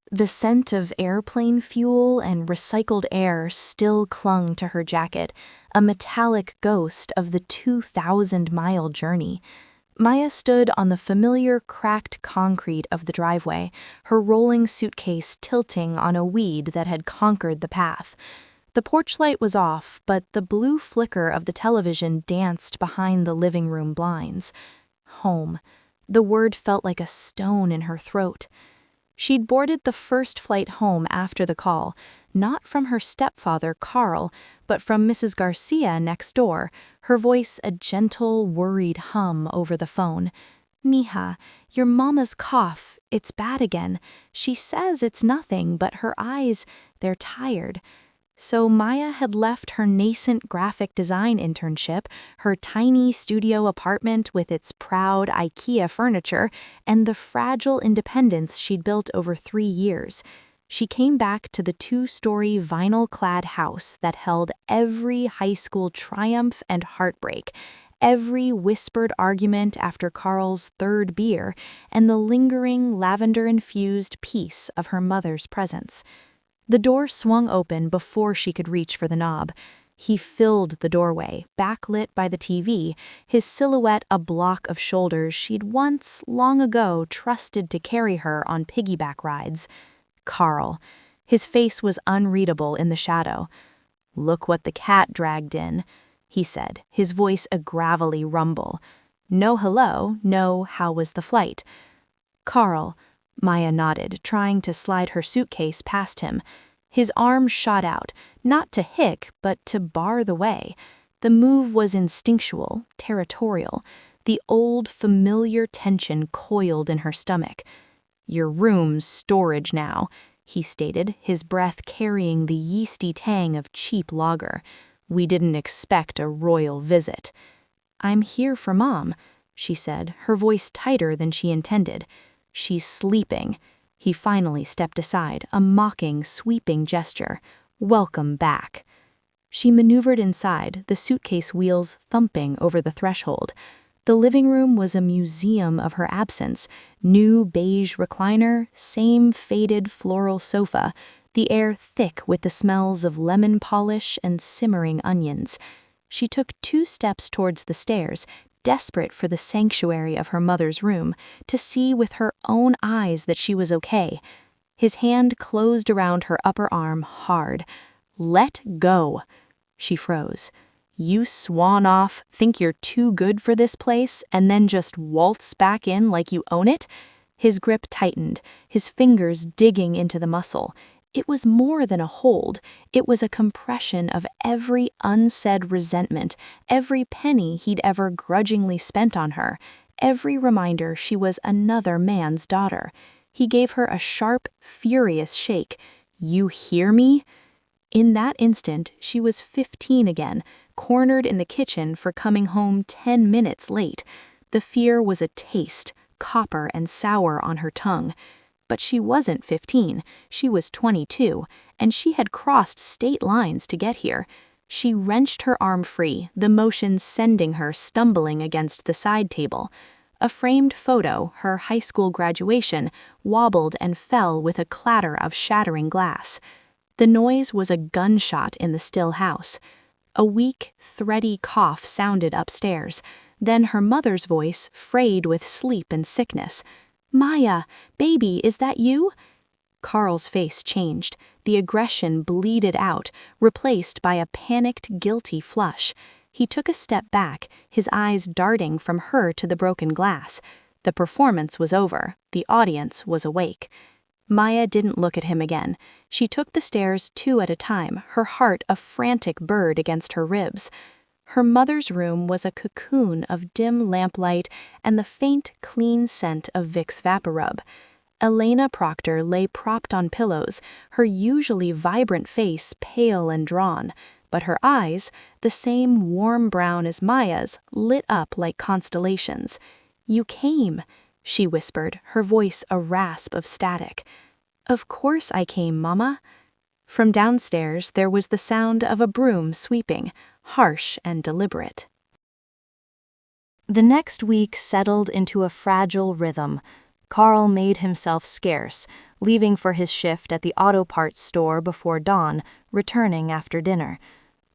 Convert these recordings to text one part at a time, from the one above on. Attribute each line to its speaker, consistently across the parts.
Speaker 1: The scent of airplane fuel and recycled air still clung to her jacket, a metallic ghost of the 2,000-mile journey. Maya stood on the familiar cracked concrete of the driveway, her rolling suitcase tilting on a weed that had conquered the path. The porch light was off, but the blue flicker of the television danced behind the living room blinds. Home. The word felt like a stone in her throat. She'd boarded the first flight home after the call, not from her stepfather, Carl, but from Mrs. Garcia next door, her voice a gentle, worried hum over the phone. "Mija, your mama's cough. It's bad again. She says it's nothing, but her eyes, they're tired." So Maya had left her nascent graphic design internship, her tiny studio apartment with its proud IKEA furniture, and the fragile independence she'd built over 3 years. She came back to the 2-story vinyl-clad house that held every high school triumph and heartbreak, every whispered argument after Carl's 3rd beer, and the lingering lavender-infused peace of her mother's presence. The door swung open before she could reach for the knob. He filled the doorway, backlit by the TV, his silhouette a block of shoulders she'd once, long ago, trusted to carry her on piggyback rides. Carl. His face was unreadable in the shadow. "Look what the cat dragged in," he said, his voice a gravelly rumble. No hello, no how was the flight. "Carl," Maya nodded, trying to slide her suitcase past him. His arm shot out, not to hick, but to bar the way. The move was instinctual, territorial. The old, familiar tension coiled in her stomach. "Your room's storage now," he stated, his breath carrying the yeasty tang of cheap lager. "We didn't expect a royal visit." "I'm here for Mom," she said, her voice tighter than she intended. "She's sleeping." He finally stepped aside, a mocking, sweeping gesture. "Welcome back." She maneuvered inside, the suitcase wheels thumping over the threshold. The living room was a museum of her absence. New beige recliner, same faded floral sofa, the air thick with the smells of lemon polish and simmering onions. She took 2 steps towards the stairs, desperate for the sanctuary of her mother's room, to see with her own eyes that she was okay. His hand closed around her upper arm hard. "Let go." She froze. "You swan off, think you're too good for this place, and then just waltz back in like you own it?" His grip tightened, his fingers digging into the muscle. It was more than a hold. It was a compression of every unsaid resentment, every penny he'd ever grudgingly spent on her, every reminder she was another man's daughter. He gave her a sharp, furious shake. "You hear me?" In that instant, she was 15 again, cornered in the kitchen for coming home 10 minutes late. The fear was a taste, copper and sour on her tongue. But she wasn't 15, she was 22, and she had crossed state lines to get here. She wrenched her arm free, the motion sending her stumbling against the side table. A framed photo, her high school graduation, wobbled and fell with a clatter of shattering glass. The noise was a gunshot in the still house. A weak, thready cough sounded upstairs, then her mother's voice, frayed with sleep and sickness. "Maya, baby, is that you?" Carl's face changed. The aggression bleeded out, replaced by a panicked, guilty flush. He took a step back, his eyes darting from her to the broken glass. The performance was over. The audience was awake. Maya didn't look at him again. She took the stairs 2 at a time, her heart a frantic bird against her ribs. Her mother's room was a cocoon of dim lamplight and the faint, clean scent of Vicks VapoRub. Elena Proctor lay propped on pillows, her usually vibrant face pale and drawn, but her eyes, the same warm brown as Maya's, lit up like constellations. "You came," she whispered, her voice a rasp of static. "Of course I came, Mama." From downstairs there was the sound of a broom sweeping, harsh and deliberate. The next week settled into a fragile rhythm. Carl made himself scarce, leaving for his shift at the auto parts store before dawn, returning after dinner.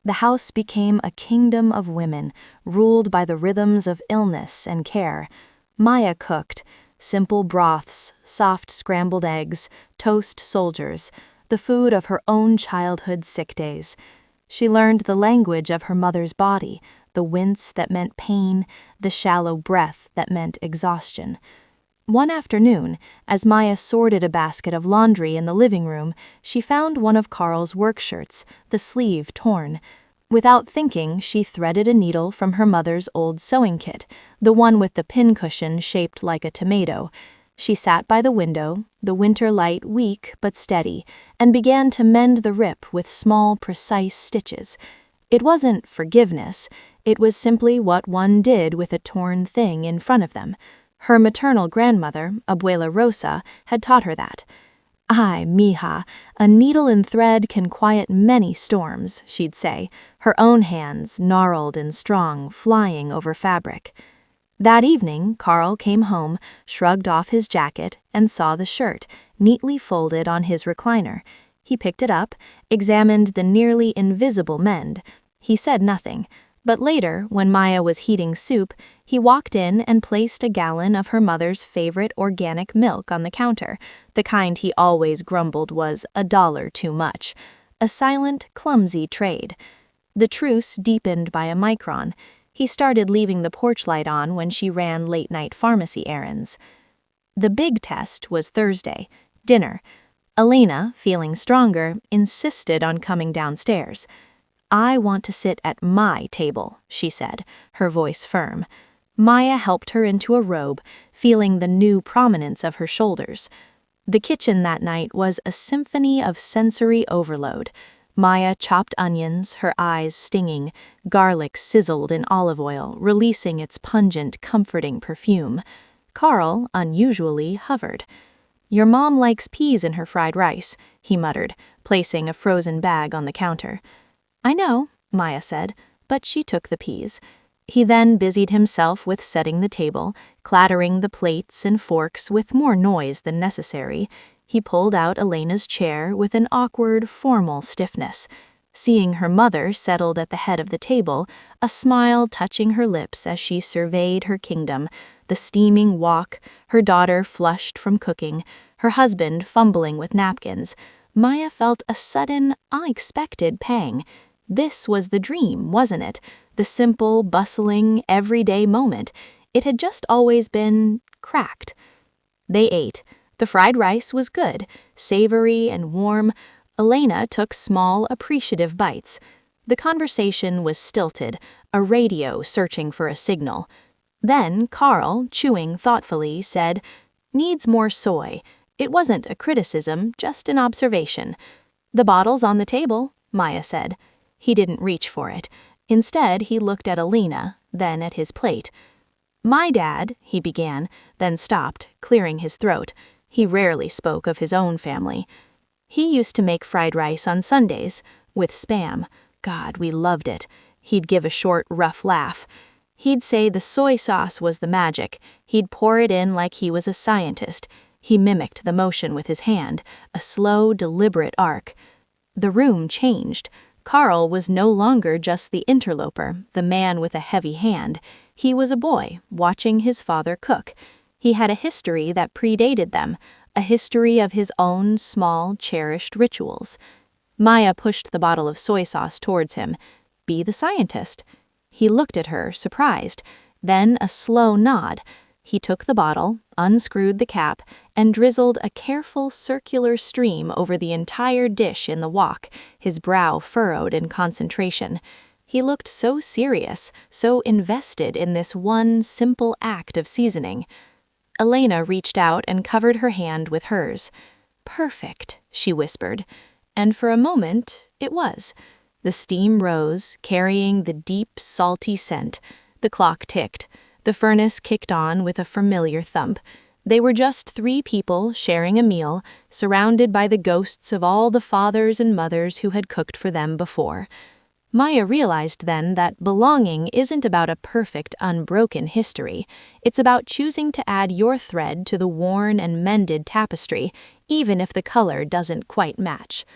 Speaker 1: The house became a kingdom of women, ruled by the rhythms of illness and care. Maya cooked, simple broths, soft scrambled eggs, toast soldiers, the food of her own childhood sick days. She learned the language of her mother's body, the wince that meant pain, the shallow breath that meant exhaustion. One afternoon, as Maya sorted a basket of laundry in the living room, she found one of Carl's work shirts, the sleeve torn. Without thinking, she threaded a needle from her mother's old sewing kit, the one with the pincushion shaped like a tomato. She sat by the window, the winter light weak but steady, and began to mend the rip with small, precise stitches. It wasn't forgiveness, it was simply what one did with a torn thing in front of them. Her maternal grandmother, Abuela Rosa, had taught her that. "Ay, mija, a needle and thread can quiet many storms," she'd say, her own hands, gnarled and strong, flying over fabric. That evening, Carl came home, shrugged off his jacket, and saw the shirt, neatly folded on his recliner. He picked it up, examined the nearly invisible mend. He said nothing, but later, when Maya was heating soup, he walked in and placed a gallon of her mother's favorite organic milk on the counter, the kind he always grumbled was $1 too much. A silent, clumsy trade. The truce deepened by a micron. He started leaving the porch light on when she ran late-night pharmacy errands. The big test was Thursday, dinner. Elena, feeling stronger, insisted on coming downstairs. "I want to sit at my table," she said, her voice firm. Maya helped her into a robe, feeling the new prominence of her shoulders. The kitchen that night was a symphony of sensory overload. Maya chopped onions, her eyes stinging. Garlic sizzled in olive oil, releasing its pungent, comforting perfume. Carl, unusually, hovered. "Your mom likes peas in her fried rice," he muttered, placing a frozen bag on the counter. "I know," Maya said, but she took the peas. He then busied himself with setting the table, clattering the plates and forks with more noise than necessary. He pulled out Elena's chair with an awkward, formal stiffness. Seeing her mother settled at the head of the table, a smile touching her lips as she surveyed her kingdom, the steaming wok, her daughter flushed from cooking, her husband fumbling with napkins, Maya felt a sudden, unexpected pang. This was the dream, wasn't it? The simple, bustling, everyday moment. It had just always been cracked. They ate. The fried rice was good, savory and warm. Elena took small, appreciative bites. The conversation was stilted, a radio searching for a signal. Then Carl, chewing thoughtfully, said, "Needs more soy." It wasn't a criticism, just an observation. "The bottle's on the table," Maya said. He didn't reach for it. Instead, he looked at Elena, then at his plate. "My dad," he began, then stopped, clearing his throat. He rarely spoke of his own family. "He used to make fried rice on Sundays, with Spam. God, we loved it." He'd give a short, rough laugh. He'd say the soy sauce was the magic. He'd pour it in like he was a scientist. He mimicked the motion with his hand, a slow, deliberate arc. The room changed. Carl was no longer just the interloper, the man with a heavy hand. He was a boy, watching his father cook. He had a history that predated them, a history of his own small, cherished rituals. Maya pushed the bottle of soy sauce towards him. "Be the scientist." He looked at her, surprised. Then a slow nod. He took the bottle, unscrewed the cap, and drizzled a careful circular stream over the entire dish in the wok, his brow furrowed in concentration. He looked so serious, so invested in this one simple act of seasoning. Elena reached out and covered her hand with hers. "Perfect," she whispered. And for a moment, it was. The steam rose, carrying the deep, salty scent. The clock ticked. The furnace kicked on with a familiar thump. They were just 3 people sharing a meal, surrounded by the ghosts of all the fathers and mothers who had cooked for them before. Maya realized then that belonging isn't about a perfect, unbroken history. It's about choosing to add your thread to the worn and mended tapestry, even if the color doesn't quite match.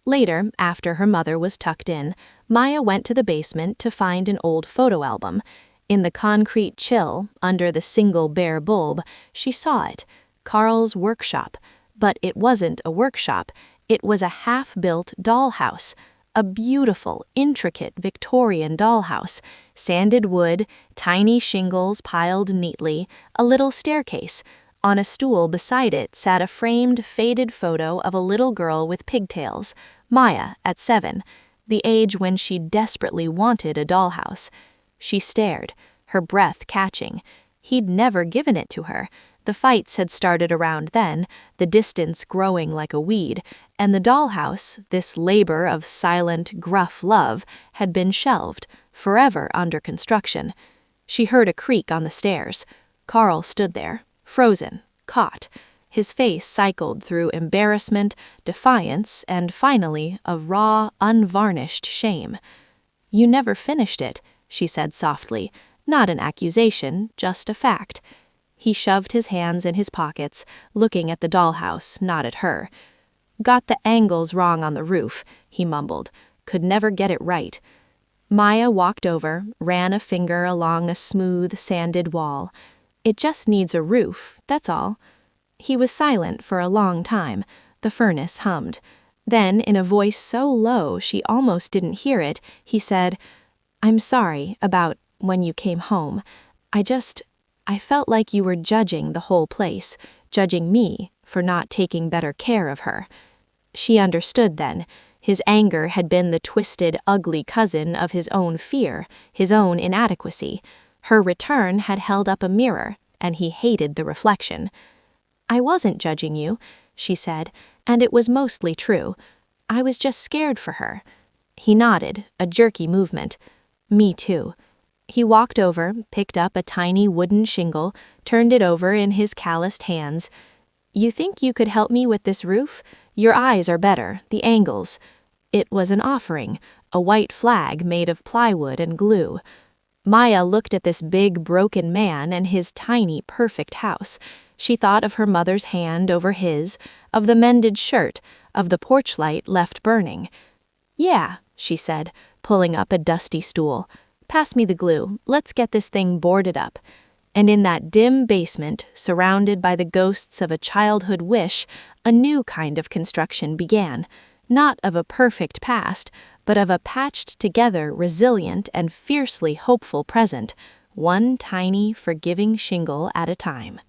Speaker 1: Later, after her mother was tucked in, Maya went to the basement to find an old photo album. In the concrete chill, under the single bare bulb, she saw it, Carl's workshop. But it wasn't a workshop, it was a half-built dollhouse. A beautiful, intricate Victorian dollhouse, sanded wood, tiny shingles piled neatly, a little staircase. On a stool beside it sat a framed, faded photo of a little girl with pigtails, Maya, at 7, the age when she desperately wanted a dollhouse. She stared, her breath catching. He'd never given it to her. The fights had started around then, the distance growing like a weed, and the dollhouse, this labor of silent, gruff love, had been shelved, forever under construction. She heard a creak on the stairs. Carl stood there, frozen, caught. His face cycled through embarrassment, defiance, and finally, a raw, unvarnished shame. "You never finished it," she said softly, not an accusation, just a fact. He shoved his hands in his pockets, looking at the dollhouse, not at her. "Got the angles wrong on the roof," he mumbled. "Could never get it right." Maya walked over, ran a finger along a smooth, sanded wall. "It just needs a roof, that's all." He was silent for a long time. The furnace hummed. Then, in a voice so low she almost didn't hear it, he said, "I'm sorry about when you came home. I felt like you were judging the whole place, judging me for not taking better care of her." She understood then. His anger had been the twisted, ugly cousin of his own fear, his own inadequacy. Her return had held up a mirror, and he hated the reflection. "I wasn't judging you," she said, and it was mostly true. "I was just scared for her." He nodded, a jerky movement. "Me too." He walked over, picked up a tiny wooden shingle, turned it over in his calloused hands. "You think you could help me with this roof? Your eyes are better, the angles." It was an offering, a white flag made of plywood and glue. Maya looked at this big, broken man and his tiny, perfect house. She thought of her mother's hand over his, of the mended shirt, of the porch light left burning. "Yeah," she said, pulling up a dusty stool. "Pass me the glue. Let's get this thing boarded up." And in that dim basement, surrounded by the ghosts of a childhood wish, a new kind of construction began. Not of a perfect past, but of a patched-together, resilient, and fiercely hopeful present, one tiny, forgiving shingle at a time.